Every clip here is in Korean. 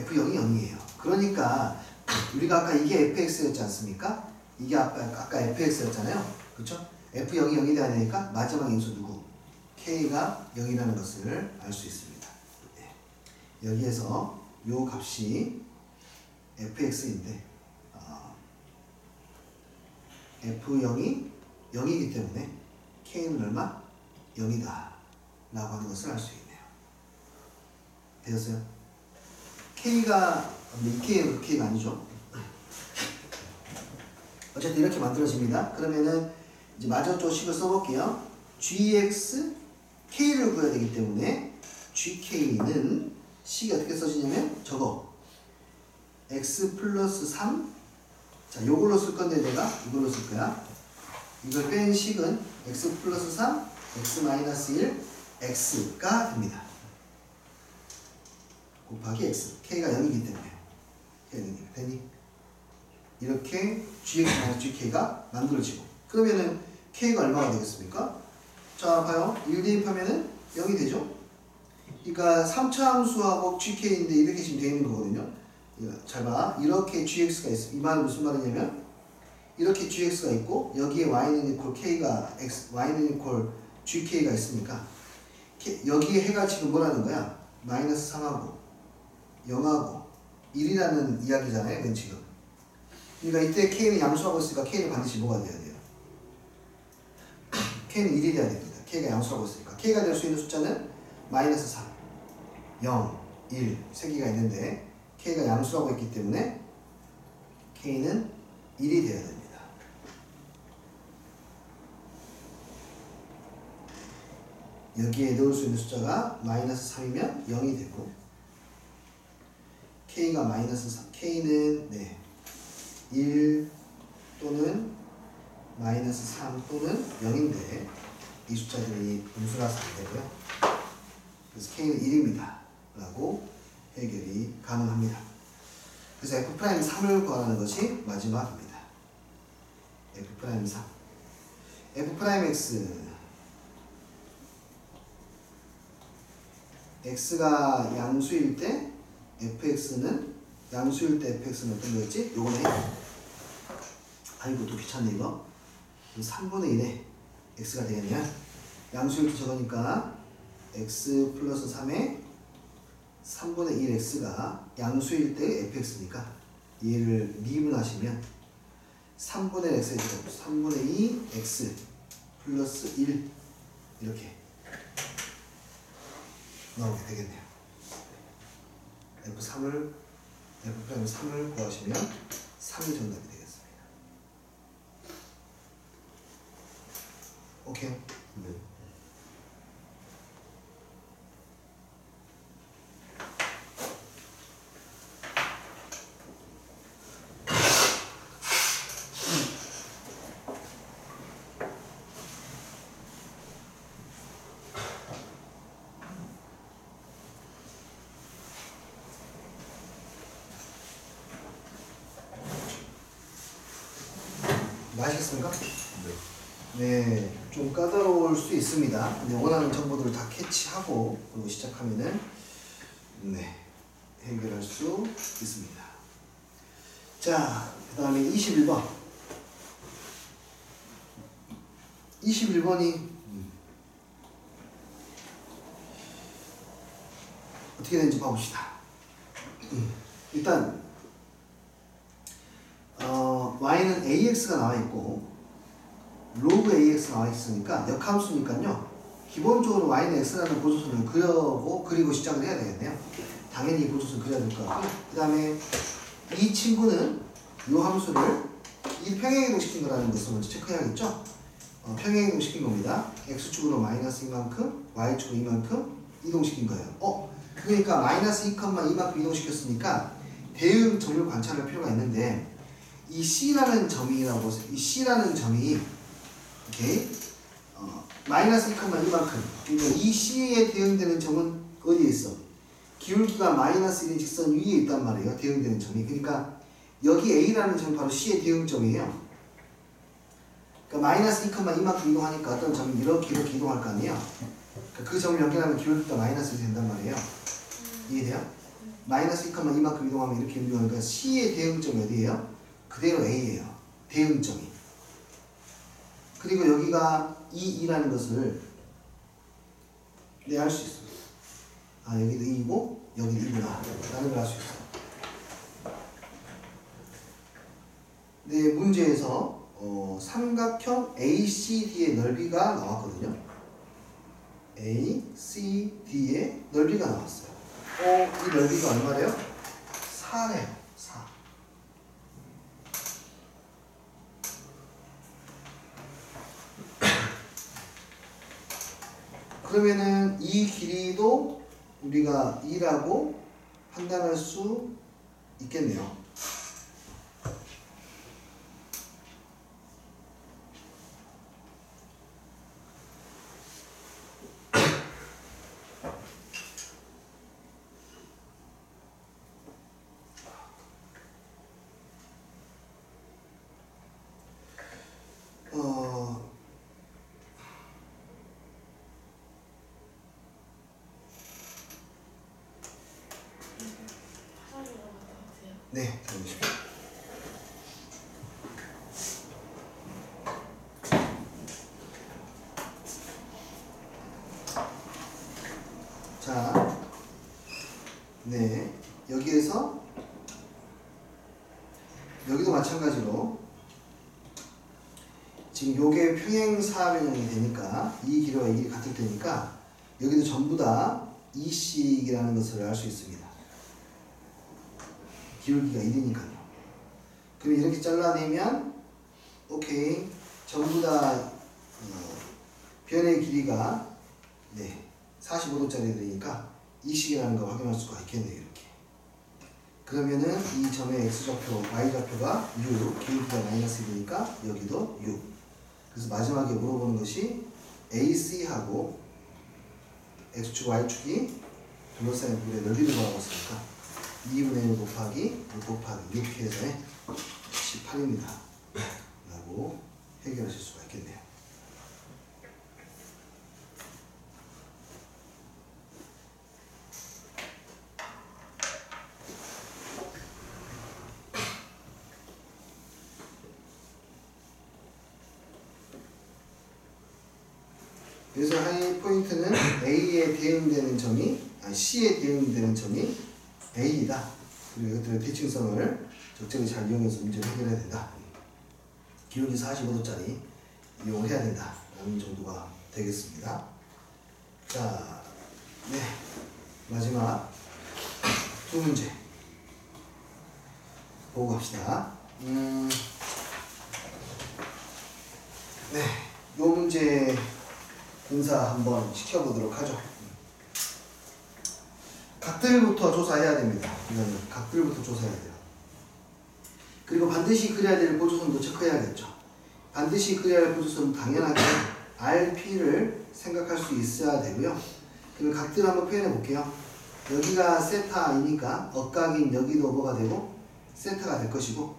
F0이 0이에요. 그러니까 우리가 아까 이게 fx였지 않습니까? 이게 아까 fx였잖아요. 그렇죠? F0이 0이 돼야 되니까 마지막 인수 누구? K가 0이라는 것을 알 수 있습니다. 네. 여기에서 요 값이 fx인데 F0이 0이기 때문에 K는 얼마? 0이다 라고 하는 것을 알 수 있네요. 되었어요? K가 이 K는 그 K가 아니죠. 어쨌든 이렇게 만들어집니다. 그러면은 이제 마저쪽 식을 써볼게요. GX K를 구해야 되기 때문에 GK는 식이 어떻게 써지냐면 저거 X 플러스 3 자 요걸로 쓸 건데 내가 이걸로 쓸 거야. 이걸 뺀 식은 X 플러스 3 X 마이너스 1 X가 됩니다. 곱하기 X K가 0이기 때문에 K가 0이기 때문에 이렇게 GX-GK가 만들어지고 그러면은 K가 얼마가 되겠습니까? 자 봐요. 1 대입하면은 0이 되죠? 그러니까 3차 함수하고 GK인데 이렇게 지금 되어 있는 거거든요. 잘 봐. 이렇게 GX가 있어. 이 말은 무슨 말이냐면 이렇게 GX가 있고 여기에 Y는 이퀄 K가 X, Y는 이퀄 GK가 있으니까 여기에 해가 지금 뭐라는 거야? 마이너스 3하고 0하고 1이라는 이야기잖아요. 이건 지금. 그러니까 이때 K는 양수하고 있으니까 K는 반드시 뭐가 돼야 돼요? K는 1이 돼야 됩니다. K가 양수하고 있으니까. K가 될 수 있는 숫자는 마이너스 3, 0, 1, 3개가 있는데 K가 양수라고 했기 때문에 K는 1이 돼야 됩니다. 여기에 넣을 수 있는 숫자가 마이너스 3이면 0이 되고 K가 마이너스 3, K는 1 또는 마이너스 3 또는 0인데 이 숫자들이 분수라서 안 되고요. 그래서 K는 1입니다. 라고 해결이 가능합니다. 그래서 F'3을 구하는 것이 마지막입니다. F'3 F'X X가 양수일 때 fx는 양수일 때 fx는 어떤 거였지? 요거네. 아이고 또 귀찮네 이거. 3분의 1에 x가 되겠네요. 양수일 때 저거니까 x 플러스 3에 3분의 1 x가 양수일 때 fx니까 얘를 미분하시면 3분의 x의 제곱 3분의 2 x 플러스 1 이렇게 나오게 되겠네요. F3을 구하시면 3이 정답이 되겠습니다. 오케이? 네. 아시겠습니까? 네, 좀 까다로울 수 있습니다. 근데 원하는 정보들을 다 캐치하고 그리고 시작하면은 해결할 수 있습니다. 자, 그 다음에 21번. 21번이 어떻게 되는지 봐봅시다. 일단 y는 ax가 나와 있고 로그 ax 나와 있으니까 역함수니까요. 기본적으로 y는 x라는 보조선을 그리고 시작을 해야 되겠네요. 당연히 이 보조선 그려야 될 것 같고 그 다음에 이 친구는 이 함수를 이 평행이동 시킨 거라는 것을 먼저 체크해야겠죠. 평행이동 시킨 겁니다. x축으로 마이너스 이만큼 y축으로 이만큼 이동시킨 거예요. 그러니까 마이너스 2,2만큼 이동시켰으니까 대응 점을 관찰할 필요가 있는데 이 C라는 점이라고 보세요. 이 C라는 점이 오케이? 마이너스 2,2만큼 그러니까 이 C에 대응되는 점은 어디에 있어? 기울기가 마이너스 1인 직선 위에 있단 말이에요. 대응되는 점이. 그러니까 여기 A라는 점이 바로 C의 대응점이에요. 그러니까 마이너스 2,2만큼 이동하니까 어떤 점이 이렇게 이동할 거 아니에요? 그 점을 연결하면 기울기가 마이너스 1이 된단 말이에요. 이해돼요? 마이너스 2, 이만큼 이동하면 이렇게 이동하니까 C의 대응점이 어디예요? 그대로 A예요. 대응점이. 그리고 여기가 2라는 것을 알 수 있어. 아, 여기도 2이고 여기도 2구나 라는 걸 알 수 있어. 네, 문제에서 삼각형 ACD의 넓이가 나왔거든요. ACD의 넓이가 나왔어요. 이 넓이가 얼마래요? 4래요. 4. 그러면은 이 길이도 우리가 2라고 판단할 수 있겠네요. 네, 들어보십시오. 자, 네, 여기에서 여기도 마찬가지로 지금 요게 평행사 변형이 되니까 이 길이와 이 길이 같을 테니까 여기도 전부 다 2씩이라는 것을 알 수 있습니다. 기울기가 1이니까요. 그럼 이렇게 잘라내면 오케이, 전부 다 변의 길이가 45도짜리 되니까 2씩이라는 걸 확인할 수가 있겠네요. 이렇게. 그러면은 이 점의 x좌표, y좌표가 u, 기울기가 마이너스 1이니까 여기도 u. 그래서 마지막에 물어보는 것이 AC하고 x축, y축이 둘러싸인 물의 넓이를 구하고 있으니까 2분의 1 곱하기 6 곱하기 6 해서 18입니다. 라고 해결하실 수가 있겠네요. 그래서 하이 포인트는 A에 대응되는 점이, C에 대응되는 점이 A이다. 그리고 이것들의 대칭성을 적절히 잘 이용해서 문제를 해결해야 된다. 기울기 45도짜리 이용을 해야 된다. 라는 정도가 되겠습니다. 자, 네. 마지막 두 문제 보고 갑시다. 네. 요 문제 분사 한번 시켜보도록 하죠. 각들부터 조사해야 됩니다. 이거는 각들부터 조사해야 돼요. 그리고 반드시 그려야 될 보조선도 체크해야겠죠. 반드시 그려야 할 보조선은 당연하게 RP를 생각할 수 있어야 되고요. 그리고 각들을 한번 표현해 볼게요. 여기가 세타이니까 억각인 여기도 뭐가 되고 세타가 될 것이고,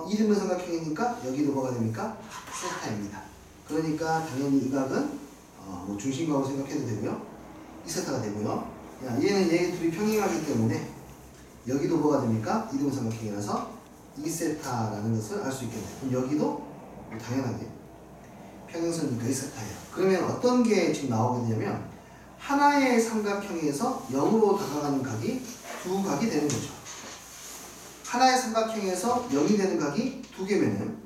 이등분 삼각형이니까 여기도 뭐가 됩니까? 세타입니다. 그러니까 당연히 이 각은 뭐 중심각으로 생각해도 되고요. 이 세타가 되고요. 얘는 얘 둘이 평행하기 때문에 여기도 뭐가 됩니까? 이등분 삼각형이라서 2세타라는 것을 알 수 있겠네요. 그럼 여기도 당연하게 평행선이니까 2세타예요. 그러면 어떤 게 지금 나오게 되냐면 하나의 삼각형에서 0으로 다가가는 각이 두 각이 되는 거죠. 하나의 삼각형에서 0이 되는 각이 두 개면은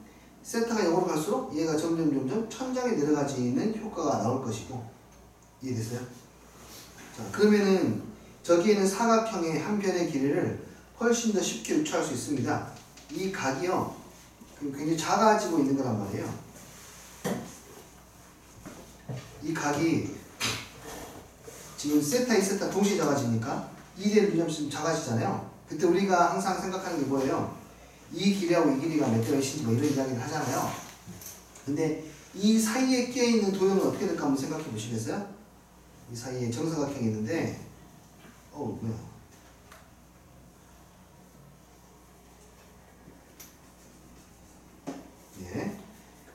세타가 0으로 갈수록 얘가 점점 천장에 내려가지는 효과가 나올 것이고, 이해됐어요? 자, 그러면은 저기에는 사각형의 한 변의 길이를 훨씬 더 쉽게 유추할 수 있습니다. 이 각이요, 굉장히 작아지고 있는 거란 말이에요. 이 각이 지금 세타, 2세타 동시에 작아지니까 2대1 유점씩 작아지잖아요. 그때 우리가 항상 생각하는 게 뭐예요? 이 길이하고 이 길이가 몇 대 몇인지 뭐 이런 이야기를 하잖아요. 근데 이 사이에 끼어있는 도형은 어떻게 될까 한번 생각해 보시겠어요? 이 사이에 정사각형이 있는데, 뭐야? 예.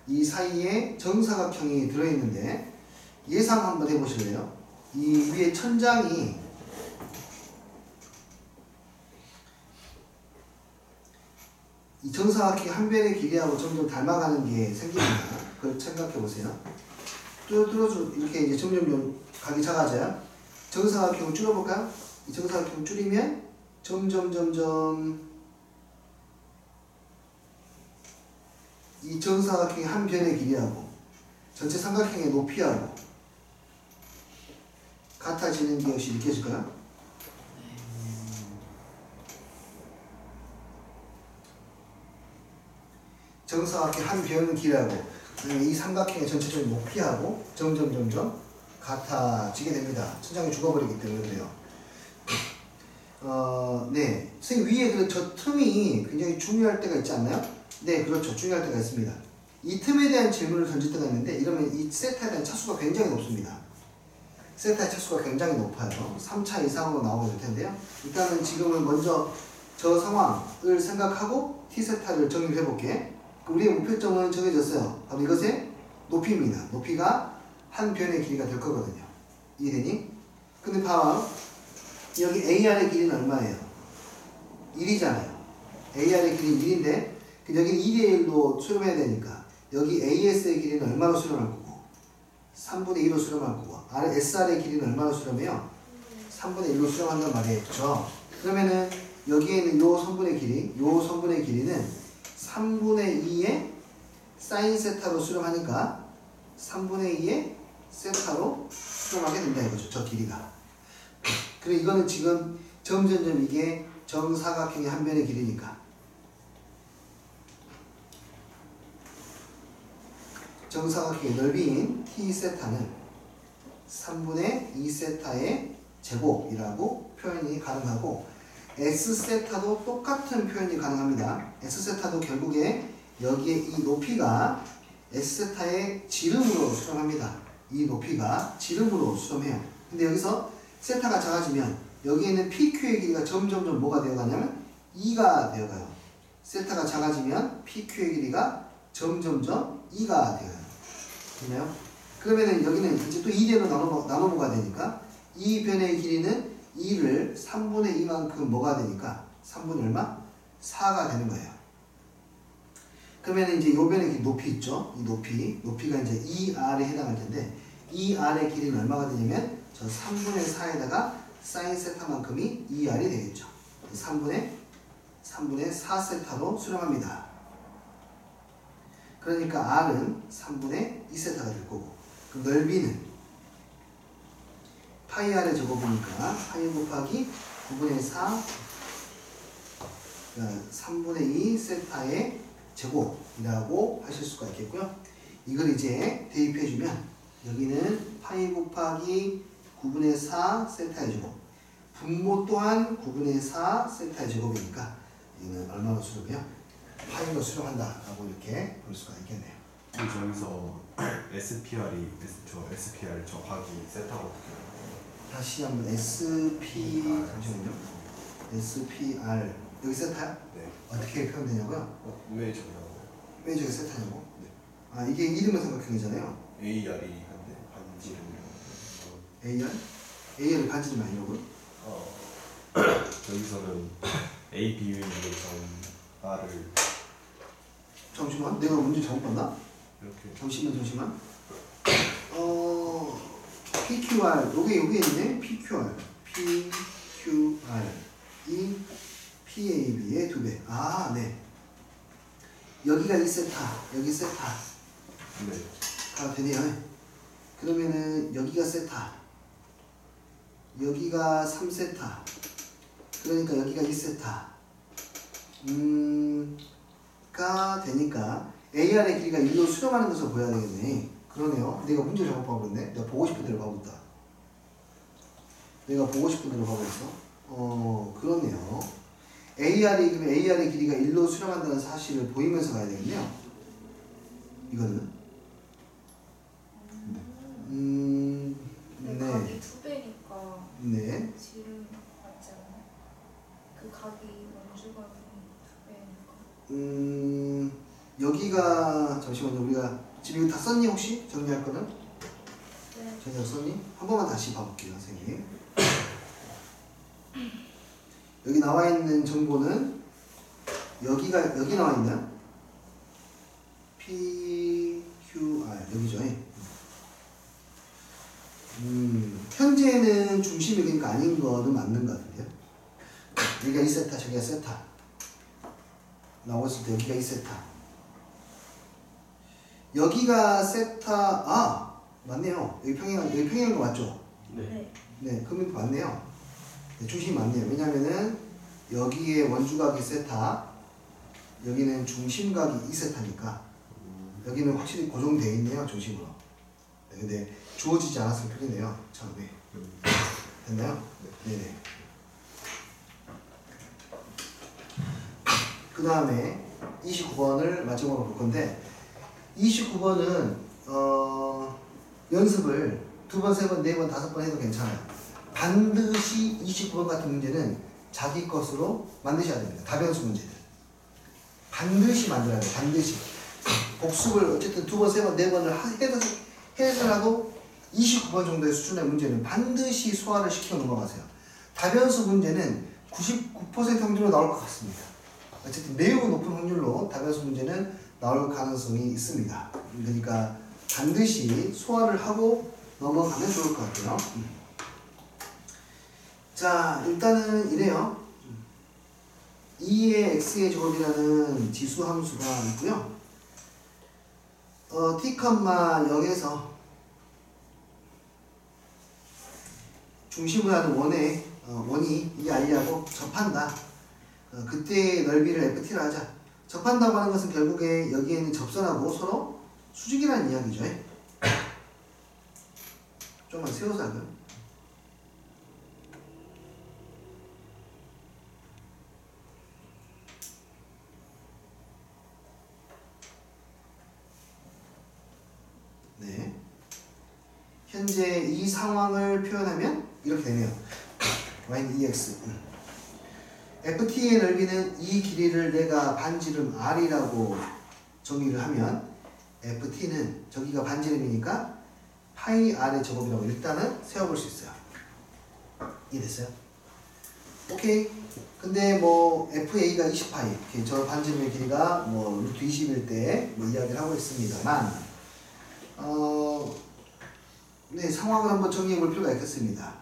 이 사이에 정사각형이 들어있는데, 예상 한번 해보실래요? 이 위에 천장이 이 정사각형 한 변의 길이하고 점점 닮아가는 게 생깁니다. 그걸 생각해 보세요. 뚫어주 이렇게 이제 점점 각이 작아져요. 정사각형을 줄여볼까요? 이 정사각형을 줄이면 점점 이 정사각형의 한 변의 길이하고 전체 삼각형의 높이하고 같아지는 게 역시 느껴질까요? 정사각형 한 변 길이하고 이 삼각형의 전체적인 높이하고 점점 같아지게 됩니다. 천장이 죽어버리기 때문에 그래요. 네. 선생님 위에 저 틈이 굉장히 중요할 때가 있지 않나요? 네, 그렇죠. 중요할 때가 있습니다. 이 틈에 대한 질문을 던질 때가 있는데 이러면 이 세타에 대한 차수가 굉장히 높습니다. 세타의 차수가 굉장히 높아요. 3차 이상으로 나오게 될 텐데요. 일단은 지금은 먼저 저 상황을 생각하고 T세타를 정의를 해볼게. 우리의 목표점은 정해졌어요. 바로 이것의 높이입니다. 높이가 한 변의 길이가 될 거거든요. 이해되니? 근데 봐봐. 여기 AR의 길이는 얼마예요? 1이잖아요. AR의 길이는 1인데 여기는 2대 1로 수렴해야 되니까 여기 AS의 길이는 얼마로 수렴할 거고 3분의 2로 수렴할 거고 SR의 길이는 얼마로 수렴해요? 3분의 1로 수렴한단 말이에요. 그렇죠? 그러면은 여기에 있는 요 선분의 길이는 3분의 2의 사인 세타로 수렴하니까 3분의 2의 세타로 수렴하게 된다 이거죠. 저 길이가. 그리고 이거는 지금 점점점 이게 정사각형의 한 변의 길이니까 정사각형의 넓이인 T세타는 3분의 2세타의 제곱이라고 표현이 가능하고 S세타도 똑같은 표현이 가능합니다. S세타도 결국에 여기에 이 높이가 S세타의 지름으로 수렴합니다. 이 높이가 지름으로 수렴해요. 근데 여기서 세타가 작아지면 여기에 있는 PQ의 길이가 점점점 뭐가 되어가냐면 2가 되어가요. 세타가 작아지면 PQ의 길이가 점점점 2가 되어요. 됐나요? 그러면은 여기는 이제 또 2대로 나눠보가 되니까 이 변의 길이는 2를 3분의 2만큼 뭐가 되니까 3분의 얼마? 4가 되는 거예요. 그러면 이제 요 변의 길 높이 있죠? 이 높이가 이제 2R에 해당할 텐데 2R의 길이는 얼마가 되냐면 저 3분의 4에다가 사인 세타만큼이 2R이 되겠죠. 3분의 4세타로 수렴합니다. 그러니까 R은 3분의 2세타가 될 거고 그 넓이는 파이 R의 제곱이니까 파이 곱하기 9분의 4 3분의 2 세타의 제곱이라고 하실 수가 있겠고요. 이걸 이제 대입해주면 여기는 파이 곱하기 9분의 4 세타의 제곱 분모 또한 9분의 4 세타의 제곱이니까 이는 얼마로 수렴해요? 파이로 수렴한다 라고 이렇게 볼 수가 있겠네요. 저기서 SPR이 SPR 저 각이 세타거든요. 다시 한번 잠시만요. SPR 여기 세타야? 네. 어떻게 표현되냐고요? 왜 저요? 왜 저기 세타냐고? 네. 아 이게 이름의 삼각형이잖아요. AR이 한데 반지름이요. AR을 반지름 아니냐고요? 저기서는 A, B 위인데 전 R을 잠시만 내가 문제 잘못 봤나? 이렇게 잠시만 PQR 요게 있네. PQR 이 PAB의 2배. 아 네. 여기가 2세타 여기 세타가 네. 되네요. 그러면은 여기가 세타 여기가 3세타 그러니까 여기가 2세타 가 되니까 AR의 길이가 1로 수렴하는 것을 보여야 되겠네. 그러네요. 내가 문제 잘못 봐버렸네. 내가 보고 싶은 대로 봐본다. 그러네요. 그러면 AR의 길이가 1로 수렴한다는 사실을 보이면서 가야 되겠네요. 이거는. 네. 각이 2배니까 네. 지름 맞지 않나요? 그 각이 원주각이 2배니까. 여기가 잠시만요. 우리가 지금 이거 다 썼니 혹시? 정리할 거는? 네. 정리할 썼니? 한 번만 다시 봐볼게요, 선생님. 여기 나와 있는 정보는 여기가 여기 나와 있나요? PQR 여기죠. 현재는 중심이 그러니까 아닌 거는 맞는 것 같은데요. 여기가 2세타, 저기가 세타. 나왔을 때 여기가 2세타. 여기가 세타, 아! 맞네요. 여기 평행한 거 맞죠? 네. 네, 그러면 맞네요. 네, 중심이 맞네요. 왜냐면은 여기에 원주각이 세타, 여기는 중심각이 2세타니까 여기는 확실히 고정되어 있네요, 중심으로. 네, 근데 주어지지 않았을 뿐이네요, 처음에. 됐나요? 네네. 그 다음에 29번을 마지막으로 볼 건데 29번은 연습을 2번, 3번, 4번, 5번 해도 괜찮아요. 반드시 29번 같은 문제는 자기 것으로 만드셔야 됩니다. 다변수 문제들. 반드시 만들어야 돼요. 반드시. 복습을 어쨌든 2번, 3번, 4번을 해서라도 29번 정도의 수준의 문제는 반드시 소화를 시켜 넘어가세요. 다변수 문제는 99% 확률로 나올 것 같습니다. 어쨌든 매우 높은 확률로 다변수 문제는 나올 가능성이 있습니다. 그러니까 반드시 소화를 하고 넘어가면 좋을 것 같아요. 자, 일단은 이래요. 2의 x의 제곱이라는 지수 함수가 있고요. t, 0에서 중심을 하는 원이 이 i하고 접한다. 그때의 넓이를 ft로 하자. 접한다고 하는 것은 결국에 여기에는 접선하고 서로 수직이라는 이야기죠. 좀만 세워서 하고요. 네. 현재 이 상황을 표현하면 이렇게 되네요. y는 2x. ft의 넓이는 이 길이를 내가 반지름 r이라고 정의를 하면 ft는 저기가 반지름이니까 파이 r의 제곱이라고 일단은 세워볼 수 있어요. 이해됐어요? 오케이. 근데 뭐 fa가 20파이, 저 반지름의 길이가 뭐 루트 20일 때 뭐 이야기를 하고 있습니다만, 네, 상황을 한번 정리해 볼 필요가 있겠습니다.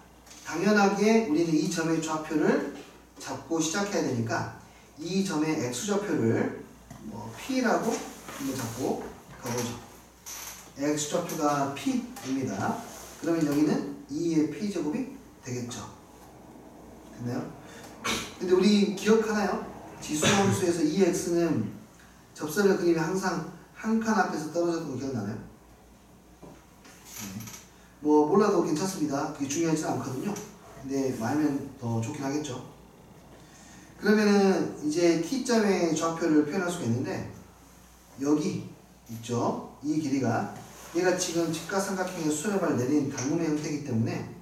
당연하게 우리는 이 점의 좌표를 잡고 시작해야 되니까 이 점의 x좌표를 뭐 p라고 한번 잡고 가보죠. x좌표가 p입니다. 그러면 여기는 2의 p제곱이 되겠죠. 됐나요? 근데 우리 기억하나요? 지수함수에서 2x는 접선을 그리면 항상 한 칸 앞에서 떨어졌던 거 기억나나요? 뭐 몰라도 괜찮습니다. 그게 중요하지 않거든요. 근데 말면 더 좋긴 하겠죠. 그러면은 이제 t점의 좌표를 표현할 수가 있는데 여기 있죠. 이 길이가 얘가 지금 직각삼각형의 수렴을 내린 닮음의 형태이기 때문에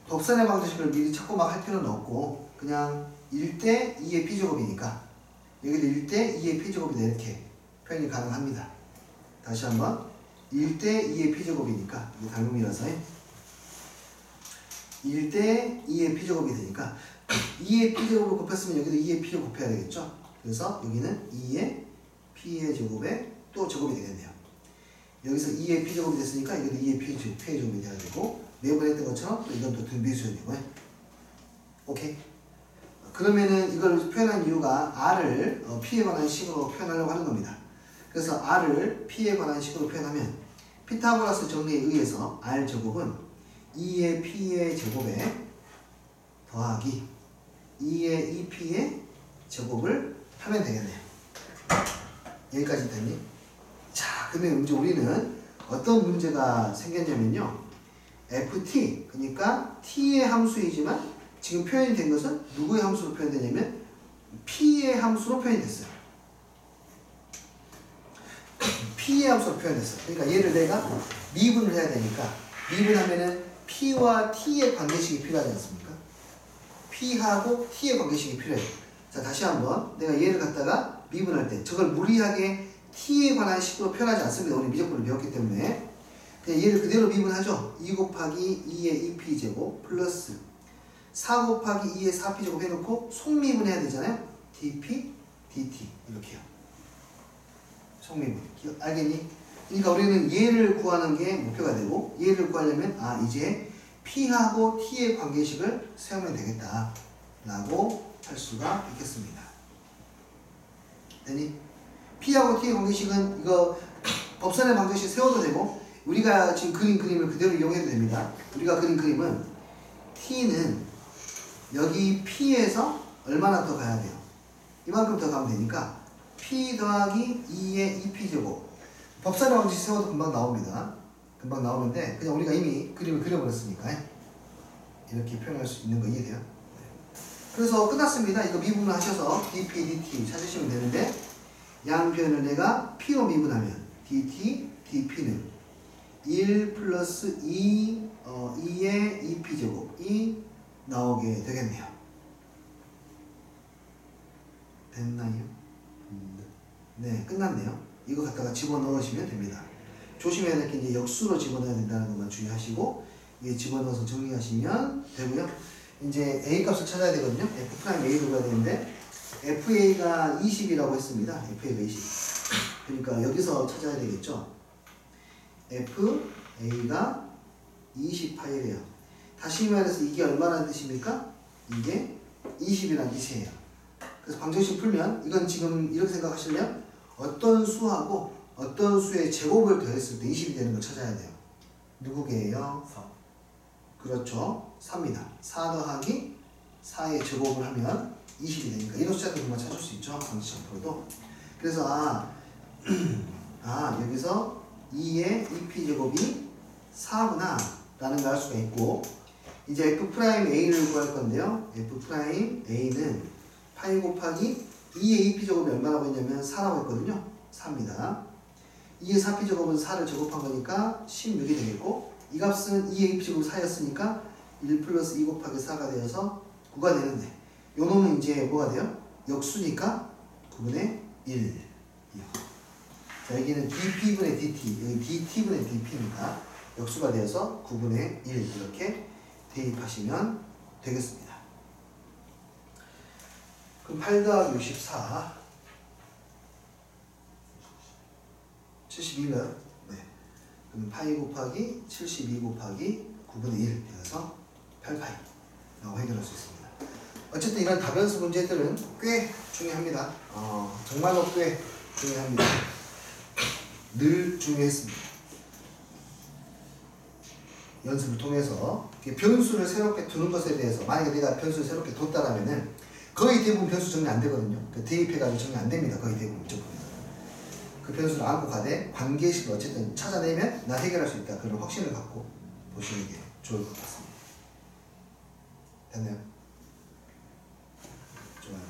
덕선의 방정식을 미리 찾고 막 할 필요는 없고 그냥 1대 2의 p제곱이니까 여기도 1대 2의 p제곱이다 이렇게 표현이 가능합니다. 다시 한번 1대 2의 p제곱이니까 이게 닮음이라서 1대 2의 p제곱이 되니까 2의 p제곱을 곱했으면 여기도 2의 p를 곱해야 되겠죠. 그래서 여기는 2의 p의 제곱에 또 제곱이 되겠네요. 여기서 2의 p제곱이 됐으니까 여기도 2의 p의 제곱이 돼야 되고 매번 했던 것처럼 또 이건 또 등비수열이고요. 오케이. 그러면은 이걸 표현한 이유가 r을 p에 관한 식으로 표현하려고 하는 겁니다. 그래서 r을 p에 관한 식으로 표현하면 피타고라스 정리에 의해서 r 제곱은 2의 p의 제곱에 더하기 2의 2p의 제곱을 하면 되겠네요. 여기까지 됐니? 자, 그러면 이제 우리는 어떤 문제가 생겼냐면요. ft, 그러니까 t의 함수이지만 지금 표현이 된 것은 누구의 함수로 표현되냐면 p의 함수로 표현이 됐어요. p의 함수로 표현됐어요. 그러니까 얘를 내가 미분을 해야 되니까 미분하면은 p와 t의 관계식이 필요하지 않습니까? p하고 t의 관계식이 필요해요. 자, 다시 한번 내가 얘를 갖다가 미분할 때 저걸 무리하게 t에 관한 식으로 표현하지 않습니다. 우리 미적분을 배웠기 때문에 그냥 얘를 그대로 미분하죠. 2 곱하기 2의 2p제곱 플러스 4 곱하기 2의 4p제곱 해놓고 속미분해야 되잖아요. dp dt 이렇게요. 성미분 알겠니? 그러니까 우리는 얘를 구하는 게 목표가 되고 얘를 구하려면 이제 P하고 T의 관계식을 세우면 되겠다 라고 할 수가 있겠습니다. 되니? P하고 T의 관계식은 이거 법선의 방정식 세워도 되고 우리가 지금 그린 그림을 그대로 이용해도 됩니다. 우리가 그린 그림은 T는 여기 P에서 얼마나 더 가야 돼요? 이만큼 더 가면 되니까 P 더하기 2의 2P제곱 법선의 방정식 세워도 금방 나옵니다. 금방 나오는데 그냥 우리가 이미 그림을 그려버렸으니까 이렇게 표현할 수 있는 거 이해돼요? 그래서 끝났습니다. 이거 미분을 하셔서 dp, dt 찾으시면 되는데 양변을 내가 p로 미분하면 dt, dp는 1 플러스 2의 2p제곱이 나오게 되겠네요. 됐나요? 네, 끝났네요. 이거 갖다가 집어넣으시면 됩니다. 조심해야 될 게 이제 역수로 집어넣어야 된다는 것만 주의하시고 이게 집어넣어서 정리하시면 되고요. 이제 A 값을 찾아야 되거든요. F'A를 구해야 되는데 FA가 20이라고 했습니다. FA가 20. 그러니까 여기서 찾아야 되겠죠. FA가 20파이래요. 다시 말해서 이게 얼마라는 뜻입니까? 이게 20이라는 뜻이에요. 그래서 방정식 풀면 이건 지금 이렇게 생각하시면 어떤 수하고 어떤 수의 제곱을 더했을 때 20이 되는 걸 찾아야 돼요. 누구게요? 4. 그렇죠. 4입니다. 4 더하기 4의 제곱을 하면 20이 되니까 이런 숫자도 금방 찾을 수 있죠. 방정식 앞으로도. 그래서 여기서 2의 2p제곱이 4구나 라는 걸 알 수가 있고 이제 F'A를 구할 건데요. F'A는 파이 곱하기 2의 2p제곱이 얼마라고 했냐면 4라고 했거든요. 4입니다. 2의 4p제곱은 4를 제곱한 거니까 16이 되겠고 이 값은 2의 2p제곱 4였으니까 1 플러스 2 곱하기 4가 되어서 9가 되는데 요 놈은 이제 뭐가 돼요? 역수니까 9분의 1 자 여기는 dp분의 dt 여기 dt분의 dp니까 역수가 되어서 9분의 1 이렇게 대입하시면 되겠습니다. 그럼 8 더하기 64 72인가요? 네. 그럼 파이 곱하기 72 곱하기 9분의 1 되어서 8파이라고 해결할 수 있습니다. 어쨌든 이런 다변수 문제들은 꽤 중요합니다. 정말로 꽤 중요합니다. 늘 중요했습니다. 연습을 통해서 변수를 새롭게 두는 것에 대해서 만약에 내가 변수를 새롭게 뒀다라면은 거의 대부분 변수 정리 안 되거든요. 대입해가지고 정리 안 됩니다. 거의 대부분 문제풀이에서. 그 변수를 안고 가되 관계식을 어쨌든 찾아내면 나 해결할 수 있다. 그런 확신을 갖고 보시는 게 좋을 것 같습니다. 됐나요? 좋아요.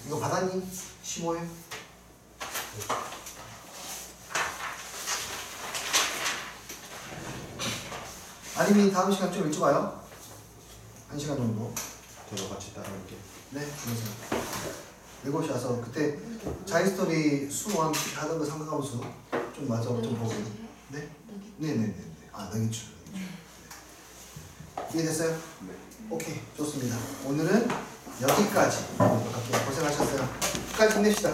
이거 받았니? 15회? 아니면 다음 시간 좀 일찍 와요? 1시간 정도. 저도 같이 따라올게요. 네, 그래서 7시 와서 그때 자이스토리 수원 하던 거 삼각함수 좀 맞아 좀 보고. 네? 네네네. 너기추. 이해됐어요? 네. 오케이, 좋습니다. 오늘은 여기까지. 고생하셨어요. 끝까지 힘냅시다.